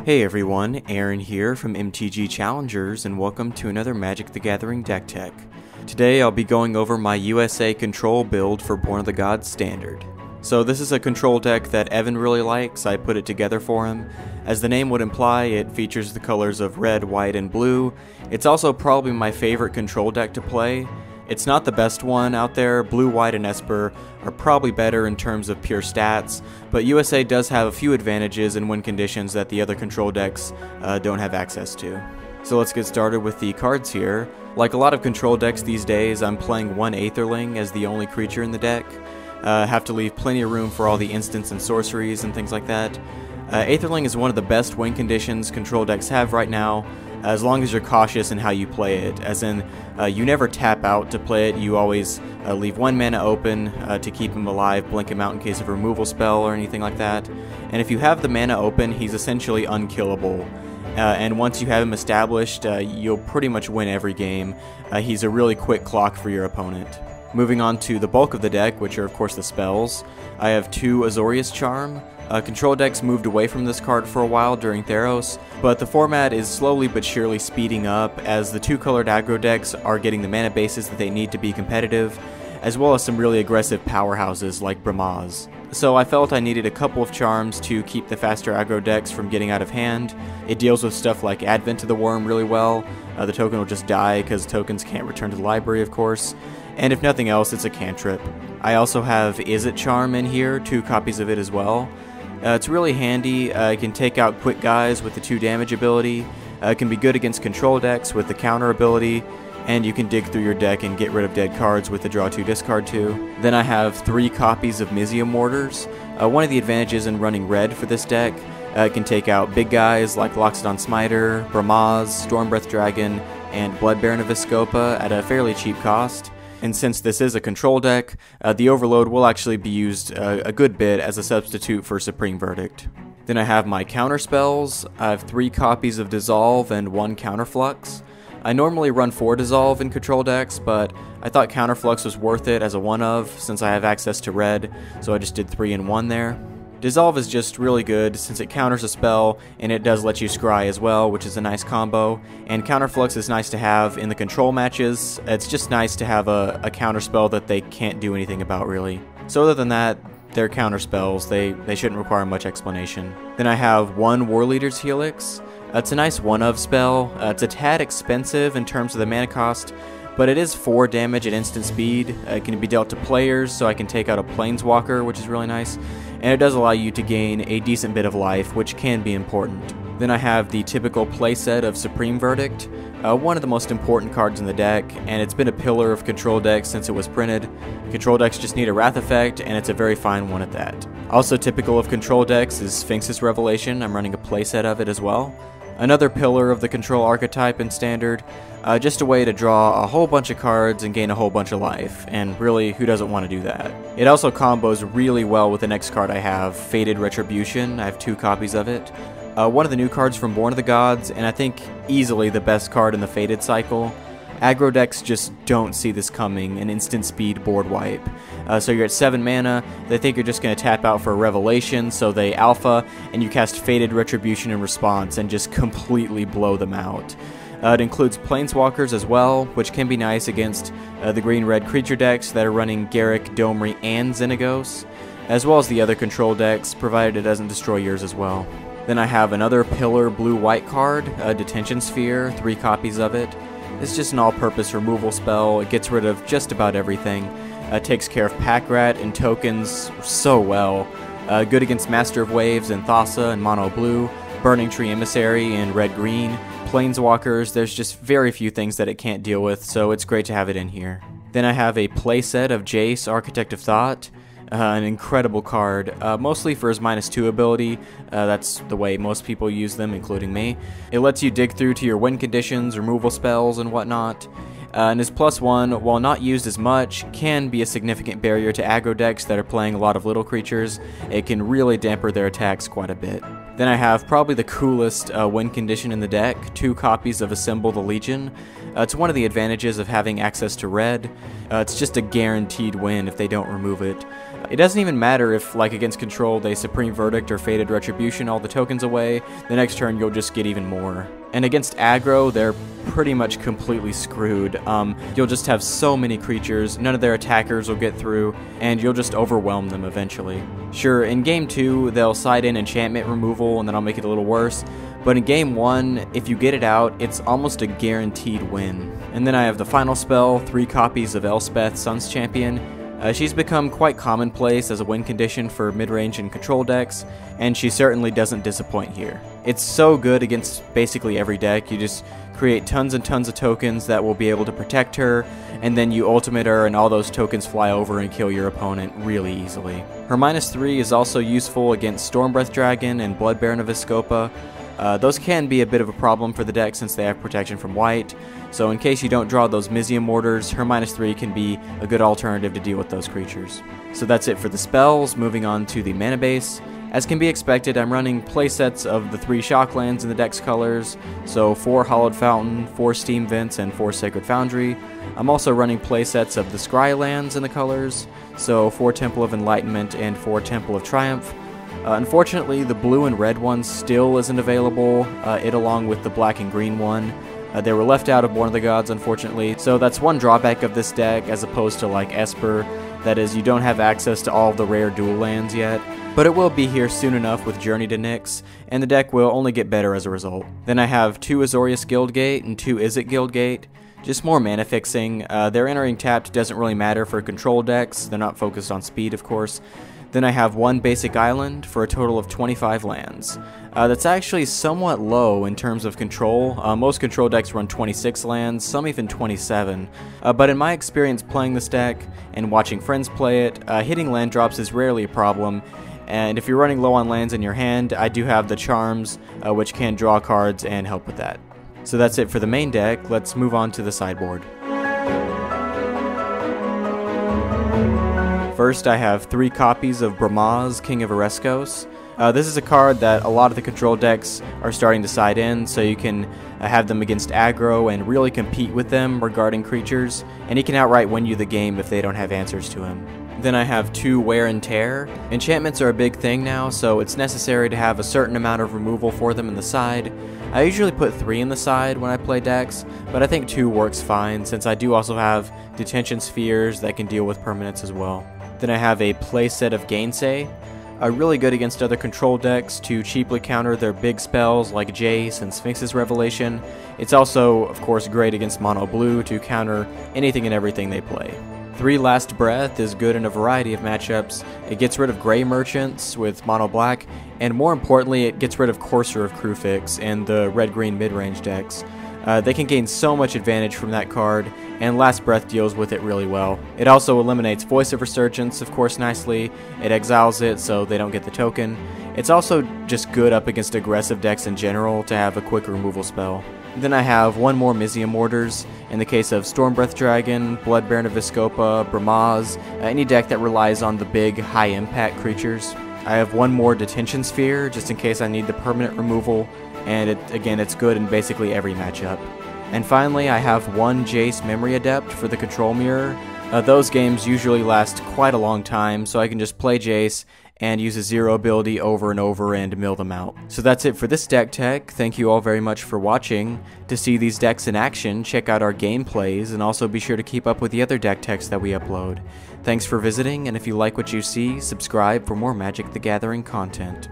Hey everyone, Aaron here from MTGChallengers, and welcome to another Magic the Gathering deck tech. Today I'll be going over my USA control build for Born of the Gods Standard. So this is a control deck that Evan really likes. I put it together for him. As the name would imply, it features the colors of red, white, and blue. It's also probably my favorite control deck to play. It's not the best one out there. Blue, white, and Esper are probably better in terms of pure stats, but USA does have a few advantages and win conditions that the other control decks don't have access to. So let's get started with the cards here. Like a lot of control decks these days, I'm playing one Aetherling as the only creature in the deck. Have to leave plenty of room for all the instants and sorceries and things like that. Aetherling is one of the best win conditions control decks have right now, as long as you're cautious in how you play it, as in you never tap out to play it. You always leave one mana open to keep him alive, blink him out in case of a removal spell or anything like that. And if you have the mana open, he's essentially unkillable. And once you have him established, you'll pretty much win every game. He's a really quick clock for your opponent. Moving on to the bulk of the deck, which are of course the spells, I have two Azorius Charm. Control decks moved away from this card for a while during Theros, but the format is slowly but surely speeding up as the two-colored aggro decks are getting the mana bases that they need to be competitive, as well as some really aggressive powerhouses like Brimaz. So I felt I needed a couple of charms to keep the faster aggro decks from getting out of hand. It deals with stuff like Advent to the Worm really well. The token will just die because tokens can't return to the library, of course. And if nothing else, it's a cantrip. I also have Izzet Charm in here, 2 copies of it as well. It's really handy. It can take out quick guys with the 2 damage ability. It can be good against control decks with the counter ability. And you can dig through your deck and get rid of dead cards with the draw 2 discard 2. Then I have 3 copies of Mizzium Mortars. One of the advantages in running red for this deck, it can take out big guys like Loxodon Smiter, Brimaz, Stormbreath Dragon, and Blood Baron of Vizkopa at a fairly cheap cost. And since this is a control deck, the Overload will actually be used a good bit as a substitute for Supreme Verdict. Then I have my counter spells. I have 3 copies of Dissolve and 1 Counterflux. I normally run 4 Dissolve in control decks, but I thought Counterflux was worth it as a one-of since I have access to red, so I just did 3 in 1 there. Dissolve is just really good since it counters a spell and it does let you scry as well, which is a nice combo. And Counterflux is nice to have in the control matches. It's just nice to have a counter spell that they can't do anything about really. So other than that, they're counter spells. They shouldn't require much explanation. Then I have 1 Warleader's Helix. It's a nice one-of spell. It's a tad expensive in terms of the mana cost, but it is 4 damage at instant speed. It can be dealt to players, so I can take out a Planeswalker, which is really nice. And it does allow you to gain a decent bit of life, which can be important. Then I have the typical playset of Supreme Verdict, one of the most important cards in the deck, and it's been a pillar of control decks since it was printed. Control decks just need a Wrath effect, and it's a very fine one at that. Also typical of control decks is Sphinx's Revelation. I'm running a playset of it as well. Another pillar of the control archetype in Standard, just a way to draw a whole bunch of cards and gain a whole bunch of life, and really, who doesn't want to do that? It also combos really well with the next card I have, Fated Retribution. I have 2 copies of it. One of the new cards from Born of the Gods, and I think easily the best card in the Fated cycle. Aggro decks just don't see this coming, an instant speed board wipe. So you're at 7 mana, they think you're just going to tap out for a Revelation, so they alpha, and you cast Fated Retribution in response and just completely blow them out. It includes Planeswalkers as well, which can be nice against the green-red creature decks that are running Garruk, Domri, and Xenagos, as well as the other control decks, provided it doesn't destroy yours as well. Then I have another pillar blue-white card, Detention Sphere, 3 copies of it. It's just an all-purpose removal spell. It gets rid of just about everything. Takes care of Pack Rat and tokens so well. Good against Master of Waves and Thassa and Mono Blue, Burning Tree Emissary and Red-Green, Planeswalkers. There's just very few things that it can't deal with, so it's great to have it in here. Then I have a playset of Jace, Architect of Thought. An incredible card, mostly for his -2 ability. That's the way most people use them, including me. It lets you dig through to your win conditions, removal spells, and whatnot. And his +1, while not used as much, can be a significant barrier to aggro decks that are playing a lot of little creatures. It can really damper their attacks quite a bit. Then I have probably the coolest win condition in the deck, 2 copies of Assemble the Legion. It's one of the advantages of having access to red. It's just a guaranteed win if they don't remove it. It doesn't even matter if, like against control, they Supreme Verdict or Fated Retribution all the tokens away. The next turn you'll just get even more. And against aggro, they're pretty much completely screwed. You'll just have so many creatures, none of their attackers will get through, and you'll just overwhelm them eventually. Sure, in game 2, they'll side in enchantment removal, and then I'll make it a little worse. But in game 1, if you get it out, it's almost a guaranteed win. And then I have the final spell, 3 copies of Elspeth, Sun's Champion. She's become quite commonplace as a win condition for mid-range and control decks, and she certainly doesn't disappoint here. It's so good against basically every deck. You just create tons and tons of tokens that will be able to protect her, and then you ultimate her and all those tokens fly over and kill your opponent really easily. Her -3 is also useful against Stormbreath Dragon and Blood Baron of Vizkopa. Those can be a bit of a problem for the deck since they have protection from white, so in case you don't draw those Mizzium Mortars, her -3 can be a good alternative to deal with those creatures. So that's it for the spells. Moving on to the mana base. As can be expected, I'm running playsets of the 3 Shocklands in the deck's colors, so 4 Hallowed Fountain, 4 Steam Vents, and 4 Sacred Foundry. I'm also running playsets of the Scrylands in the colors, so 4 Temple of Enlightenment and 4 Temple of Triumph. Unfortunately, the blue and red one still isn't available, it along with the black and green one. They were left out of Born of the Gods, unfortunately, so that's one drawback of this deck as opposed to like Esper. That is, you don't have access to all of the rare dual lands yet, but it will be here soon enough with Journey to Nyx, and the deck will only get better as a result. Then I have 2 Azorius Guildgate and 2 Izzet Guildgate. Just more mana fixing. Their entering tapped doesn't really matter for control decks, they're not focused on speed of course. Then I have 1 basic island for a total of 25 lands. That's actually somewhat low in terms of control. Most control decks run 26 lands, some even 27. But in my experience playing this deck and watching friends play it, hitting land drops is rarely a problem. And if you're running low on lands in your hand, I do have the charms, which can draw cards and help with that. So that's it for the main deck. Let's move on to the sideboard. First, I have 3 copies of Brimaz, King of Oreskos. This is a card that a lot of the control decks are starting to side in, so you can have them against aggro and really compete with them regarding creatures, and he can outright win you the game if they don't have answers to him. Then I have 2 Wear and Tear. Enchantments are a big thing now, so it's necessary to have a certain amount of removal for them in the side. I usually put 3 in the side when I play decks, but I think 2 works fine since I do also have Detention Spheres that can deal with permanents as well. Then I have a playset of Gainsay, really good against other control decks to cheaply counter their big spells like Jace and Sphinx's Revelation. It's also, of course, great against mono blue to counter anything and everything they play. 3 Last Breath is good in a variety of matchups. It gets rid of Gray Merchants with mono black, and more importantly, it gets rid of Courser of Crufix and the red-green mid-range decks. They can gain so much advantage from that card, and Last Breath deals with it really well. It also eliminates Voice of Resurgence, of course, nicely. It exiles it so they don't get the token. It's also just good up against aggressive decks in general to have a quick removal spell. Then I have 1 more Mizzium Mortars in the case of Stormbreath Dragon, Blood Baron of Vizkopa, Brimaz, any deck that relies on the big high-impact creatures. I have 1 more Detention Sphere just in case I need the permanent removal, and again, it's good in basically every matchup. And finally, I have 1 Jace Memory Adept for the Control Mirror. Those games usually last quite a long time, so I can just play Jace and use a 0 ability over and over and mill them out. So that's it for this deck tech. Thank you all very much for watching. To see these decks in action, check out our gameplays, and also be sure to keep up with the other deck techs that we upload. Thanks for visiting, and if you like what you see, subscribe for more Magic the Gathering content.